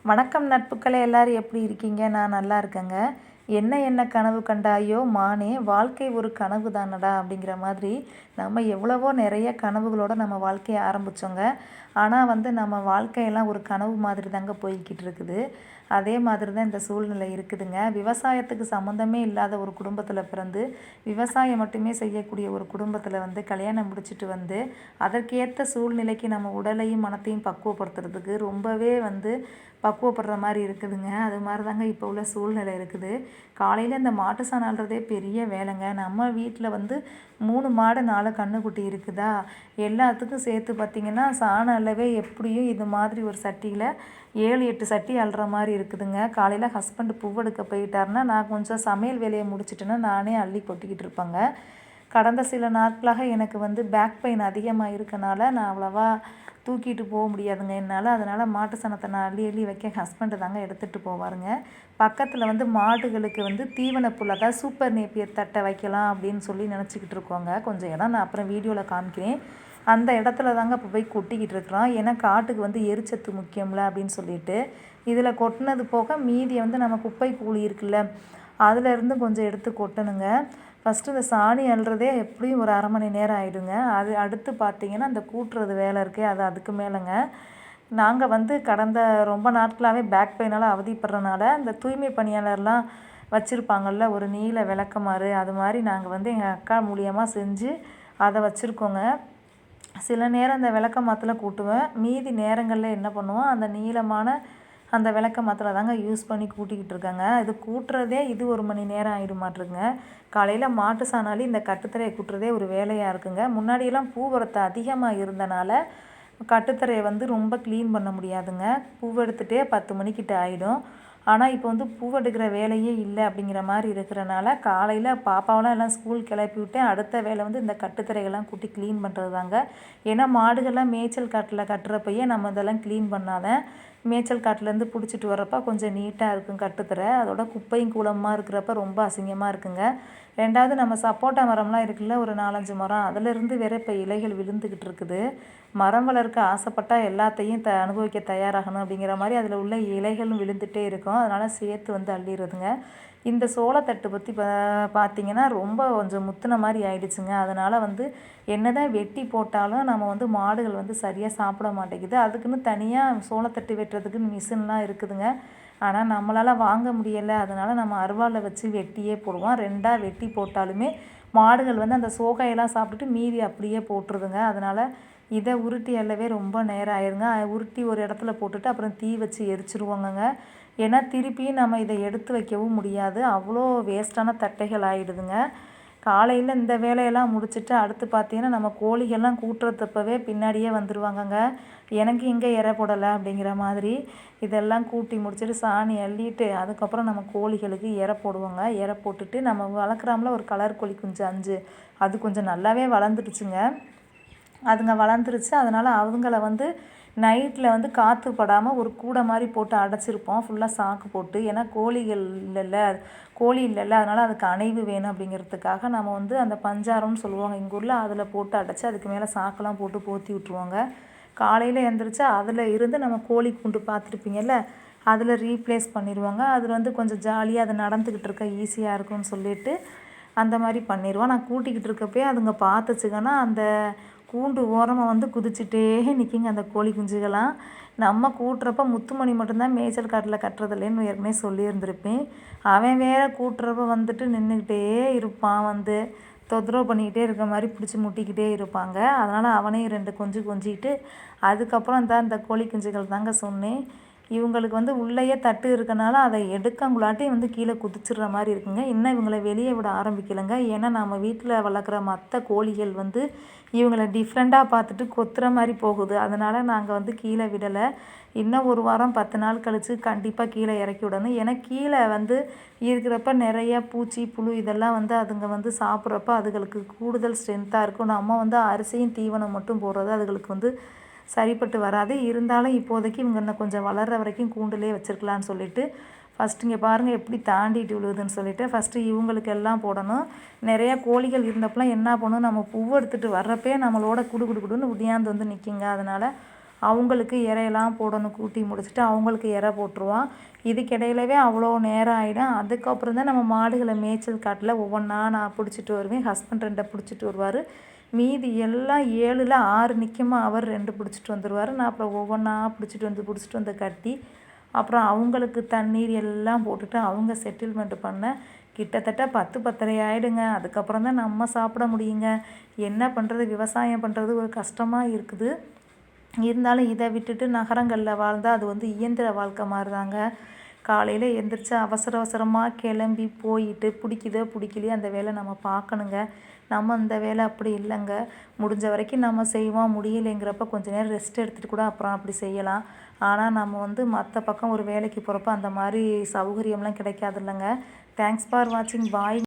வணக்கம் நட்புக்களே, எல்லாரும் எப்படி இருக்கீங்க? நான் நல்லா இருக்கேங்க. "என்ன என்ன கனவு கண்டாயோ மானே, வாழ்க்கை ஒரு கனவு தானடா" அப்படிங்கிற மாதிரி நம்ம எவ்வளவோ நிறைய கனவுகளோட நம்ம வாழ்க்கைய ஆரம்பிச்சோங்க. ஆனால் நம்ம வாழ்க்கையெல்லாம் ஒரு கனவு மாதிரி தாங்க போய்க்கிட்டு இருக்குது. அதே மாதிரி தான் இந்த சூழ்நிலை இருக்குதுங்க. விவசாயத்துக்கு சம்மந்தமே இல்லாத ஒரு குடும்பத்தில் பிறந்து, விவசாயம் மட்டுமே செய்யக்கூடிய ஒரு குடும்பத்தில் கல்யாணம் முடிச்சுட்டு அதற்கேற்ற சூழ்நிலைக்கு நம்ம உடலையும் மனத்தையும் பக்குவப்படுத்துறதுக்கு ரொம்பவே பக்குவப்படுற மாதிரி இருக்குதுங்க. அது மாதிரி தாங்க இப்போ உள்ள சூழ்நிலை இருக்குது. காலையில் இந்த மாட்டு சாணம் அள்ளுறதே பெரிய வேலைங்க. நம்ம வீட்டில் 3 மாடு 4 கன்றுக்குட்டி இருக்குதா, எல்லாத்துக்கும் சேர்த்து பார்த்திங்கன்னா சாணம் அள்ளவே எப்படியும் இது மாதிரி ஒரு சட்டியில் 7 8 சட்டி அள்ளுற மாதிரி இருக்குதுங்க. காலையில் ஹஸ்பண்ட் பூவெடுக்க போயிட்டாருன்னா, நான் கொஞ்சம் சமையல் வேலையை முடிச்சிட்டேன்னா நானே அள்ளி கொட்டிக்கிட்டு இருப்பேங்க. கடந்த சில நாட்களாக எனக்கு பேக் பெயின் அதிகமாக இருக்கனால நான் அவ்வளோவா தூக்கிட்டு போக முடியாதுங்க என்னால். அதனால் மாட்டு சாணத்தை நான் அள்ளி அள்ளி வைக்க ஹஸ்பண்டு தாங்க எடுத்துகிட்டு போவாருங்க. பக்கத்தில் மாடுகளுக்கு தீவன புல், அதாவது சூப்பர் நேப்பியர் தட்டை வைக்கலாம் அப்படின்னு சொல்லி நினச்சிக்கிட்டு இருக்கோங்க. கொஞ்சம் இடம் நான் அப்புறம் வீடியோவில் காமிக்கிறேன். அந்த இடத்துல தாங்க இப்போ போய் கொட்டிக்கிட்டு இருக்கிறோம். ஏன்னா காட்டுக்கு எரிச்சத்து முக்கியம்ல அப்படின்னு சொல்லிட்டு இதில் கொட்டினது போக மீதியை நம்ம குப்பை கூலி இருக்குல்ல, அதிலேருந்து கொஞ்சம் எடுத்து கொட்டணுங்க. ஃபஸ்ட்டு இந்த சாணி அள்ளுறதே எப்படியும் ஒரு 1/2 மணி நேரம் ஆகிடுங்க. அது அடுத்து பார்த்திங்கன்னா இந்த கூட்டுறது வேலை இருக்குது, அது அதுக்கு மேலேங்க. நாங்கள் கடந்த ரொம்ப நாட்களாகவே பேக் பெயினால் அவதிப்படுறனால இந்த தூய்மை பணியாளர்லாம் வச்சுருப்பாங்கள்ல, ஒரு நீல விளக்கமாறு, அது மாதிரி நாங்கள் எங்கள் அக்கா மூலியமாக செஞ்சு அதை வச்சுருக்கோங்க. சில நேரம் இந்த விளக்க மாத்தில் கூட்டுவேன், மீதி நேரங்களில் என்ன பண்ணுவோம், அந்த நீளமான அந்த விளக்க மாத்தில் தாங்க யூஸ் பண்ணி கூட்டிக்கிட்டு இருக்கேங்க. இது கூட்டுறதே 1 மணி நேரம் ஆகிடுமாட்ருங்க. காலையில் மாட்டு சாணாலி இந்த கட்டுத்தரையை கூட்டுறதே ஒரு வேலையாக இருக்குங்க. முன்னாடியெல்லாம் பூவரத்து அதிகமாக இருந்தனால கட்டுத்தரையை ரொம்ப க்ளீன் பண்ண முடியாதுங்க. பூவெடுத்துகிட்டே 10 மணிக்கிட்ட ஆகிடும். ஆனால் இப்போ பூவெடுக்கிற வேலையே இல்லை அப்படிங்கிற மாதிரி இருக்கிறனால காலையில் பாப்பாவெல்லாம் எல்லாம் ஸ்கூல் கிளப்பி விட்டேன். அடுத்த வேலை இந்த கட்டுத்தரைகள்லாம் கூட்டி க்ளீன் பண்ணுறது தாங்க. ஏன்னா மாடுகள்லாம் மேய்ச்சல் காட்டில் கட்டுறப்பயே நம்ம இதெல்லாம் க்ளீன் பண்ணாதான் மேய்ச்சல் காட்டிலேருந்து பிடிச்சிட்டு வரப்போ கொஞ்சம் நீட்டாக இருக்கும் கட்டுத்தரை. அதோட குப்பையும் கூலமாக இருக்கிறப்ப ரொம்ப அசிங்கமாக இருக்குங்க. 2வது நம்ம சப்போட்டா மரம்லாம் இருக்குல்ல, ஒரு 4 5 மரம், அதிலிருந்து வேற இப்போ இலைகள் விழுந்துக்கிட்டு இருக்குது. மரம் வளர்க்க ஆசைப்பட்டால் எல்லாத்தையும் அனுபவிக்க தயாராகணும் அப்படிங்கிற மாதிரி அதில் உள்ள இலைகளும் விழுந்துகிட்டே இருக்கும். அதனால் சேர்த்து அள்ளிடுறதுங்க. இந்த சோளத்தட்டு பற்றி பார்த்திங்கன்னா ரொம்ப கொஞ்சம் முத்தின மாதிரி ஆயிடுச்சுங்க. அதனால் என்ன தான் வெட்டி போட்டாலும் நம்ம மாடுகள் சரியாக சாப்பிட மாட்டேங்குது. அதுக்குன்னு தனியாக சோளத்தட்டு வெட்டுறதுக்குன்னு மிஷின்லாம் இருக்குதுங்க. ஆனால் நம்மளால் வாங்க முடியலை. அதனால் நம்ம அருவாளில் வச்சு வெட்டியே போடுவோம். 2ஆக வெட்டி போட்டாலுமே மாடுகள் அந்த சோகையெல்லாம் சாப்பிட்டுட்டு மீதி அப்படியே போட்டுருதுங்க. அதனால் இதை உருட்டி அள்ளவே ரொம்ப நேரம் ஆயிருங்க. உருட்டி ஒரு இடத்துல போட்டுட்டு அப்புறம் தீ வச்சு எரிச்சிருவோங்கங்க. ஏன்னா திருப்பியும் நம்ம இதை எடுத்து வைக்கவும் முடியாது, அவ்வளோ வேஸ்ட்டான தட்டைகள் ஆகிடுதுங்க. காலையில் இந்த வேலையெல்லாம் முடிச்சுட்டு அடுத்து பார்த்திங்கன்னா நம்ம கோழிகள்லாம் கூட்டுறதப்பவே பின்னாடியே வந்துடுவாங்கங்க. எனக்கு இங்கே இறை போடலை அப்படிங்கிற மாதிரி இதெல்லாம் கூட்டி முடிச்சுட்டு சாணி அள்ளிட்டு அதுக்கப்புறம் நம்ம கோழிகளுக்கு இறை போடுவோங்க. இறை போட்டுட்டு நம்ம வளர்க்குறோம்ல ஒரு கலர் கோழி குஞ்சு 5, அது கொஞ்சம் நல்லாவே வளர்ந்துடுச்சுங்க. அதுங்க வளர்ந்துருச்சு. அதனால் அவங்கள நைட்டில் காற்று படாமல் ஒரு கூடை மாதிரி போட்டு அடைச்சிருப்போம், ஃபுல்லாக சாக்கு போட்டு. ஏன்னா கோழி இல்லைல்ல, அதனால் அதுக்கு அணைவு வேணும் அப்படிங்கிறதுக்காக நம்ம அந்த பஞ்சாரம்னு சொல்லுவாங்க எங்கள் ஊரில், அதில் போட்டு அடைச்சி அதுக்கு மேலே சாக்கெல்லாம் போட்டு போற்றி விட்ருவாங்க. காலையில் எழுந்திரிச்சா அதில் இருந்து நம்ம கோழி கூண்டு பார்த்துருப்பீங்கல்ல, அதில் ரீப்ளேஸ் பண்ணிடுவாங்க. அதில் கொஞ்சம் ஜாலியாக அது நடந்துக்கிட்டு இருக்க ஈஸியாக இருக்கும்னு சொல்லிட்டு அந்த மாதிரி பண்ணிடுவோம். நான் கூட்டிக்கிட்டு இருக்கப்பே அதுங்க பார்த்துச்சுங்கன்னா அந்த கூண்டு ஓரமாக குதிச்சுட்டே நிற்கிங்க அந்த கோழி குஞ்சுகள்லாம். நம்ம கூட்டுறப்ப முத்துமணி மட்டும்தான் மேய்ச்சல் காட்டில் கட்டுறதில்லைன்னு ஏற்கனவே சொல்லியிருந்திருப்பேன். அவன் வேறு கூட்டுறப்ப நின்றுக்கிட்டே இருப்பான், தொந்தரவு பண்ணிக்கிட்டே இருக்க மாதிரி பிடிச்சி முட்டிக்கிட்டே இருப்பாங்க. அதனால் அவனையும் 2 கொஞ்சிக்கிட்டு அதுக்கப்புறம் தான் இந்த கோழி குஞ்சுகள் தாங்க சொன்னேன். இவங்களுக்கு உள்ளேயே தட்டு இருக்கனால அதை எடுக்கங்குள்ளாட்டி கீழே குதிச்சிடுற மாதிரி இருக்குங்க. இன்னும் இவங்களை வெளியே விட ஆரம்பிக்கலைங்க. ஏன்னா நம்ம வீட்டில் வளர்க்குற மற்ற கோழிகள் இவங்களை டிஃப்ரெண்ட்டாக பார்த்துட்டு கொத்துற மாதிரி போகுது. அதனால் நாங்கள் கீழே விடலை. இன்னும் 1 வாரம் 10 நாள் கழித்து கண்டிப்பாக கீழே இறக்கி விடணும். ஏன்னா கீழே இருக்கிறப்ப நிறையா பூச்சி புழு இதெல்லாம் அதுங்க சாப்பிட்றப்ப அதுகளுக்கு கூடுதல் ஸ்ட்ரென்த்தாக இருக்கும். நம்ம அரிசியும் தீவனம் மட்டும் போடுறது அதுகளுக்கு சரிப்பட்டு வராது. இருந்தாலும் இப்போதைக்கு இவங்க இன்னும் கொஞ்சம் வளர்கிற வரைக்கும் கூண்டுலேயே வச்சுருக்கலான்னு சொல்லிவிட்டு ஃபஸ்ட்டு இங்கே பாருங்கள் எப்படி தாண்டிட்டு விழுவுதுன்னு சொல்லிவிட்டு ஃபஸ்ட்டு இவங்களுக்கு எல்லாம் போடணும். நிறையா கோழிகள் இருந்தப்பெல்லாம் என்ன பண்ணணும், நம்ம பூவை எடுத்துகிட்டு வர்றப்பே நம்மளோட குடுன்னு ஒடியாந்து நிற்கிங்க. அதனால் அவங்களுக்கு இரையெல்லாம் போடணும். கூட்டி முடிச்சுட்டு அவங்களுக்கு இரை போட்டுருவோம். இதுக்கிடையிலவே அவ்வளோ நேரம் ஆகிடும். அதுக்கப்புறம் தான் நம்ம மாடுகளை மேய்ச்சல் காட்டில் ஒவ்வொன்றா நான் பிடிச்சிட்டு வருவேன். ஹஸ்பண்ட் 2 பிடிச்சிட்டு வருவார். மீதி எல்லாம் 7ல் 6 நிற்குமா, அவர் 2 பிடிச்சிட்டு வந்துடுவார். நான் அப்புறம் ஒவ்வொன்றா பிடிச்சிட்டு வந்து கட்டி அப்புறம் அவங்களுக்கு தண்ணீர் எல்லாம் போட்டுட்டு அவங்க செட்டில்மெண்ட் பண்ண கிட்டத்தட்ட 10 10:30 ஆகிடுங்க. அதுக்கப்புறம் தான் நம்ம சாப்பிட முடியுங்க. என்ன பண்ணுறது, விவசாயம் பண்ணுறது ஒரு கஷ்டமாக இருக்குது. இருந்தாலும் இதை விட்டுட்டு நகரங்களில் வாழ்ந்தால் அது வந்து இயந்திர வாழ்க்கை மாதிரி தாங்க. காலையில் எந்திரிச்சு அவசர அவசரமாக கிளம்பி போயிட்டு பிடிக்குதோ பிடிக்கலையோ அந்த வேலை நம்ம பார்க்கணுங்க. நம்ம அந்த வேலை அப்படி இல்லைங்க. முடிஞ்ச வரைக்கும் நம்ம செய்வோம். முடியலைங்கிறப்ப கொஞ்ச நேரம் ரெஸ்ட் எடுத்துகிட்டு கூட அப்புறம் அப்படி செய்யலாம். ஆனால் நம்ம வந்து மற்ற பக்கம் ஒரு வேலைக்கு போகிறப்ப அந்த மாதிரி சௌகரியம்லாம் கிடைக்காது இல்லைங்க. தேங்க்ஸ் ஃபார் வாட்சிங். பாய்.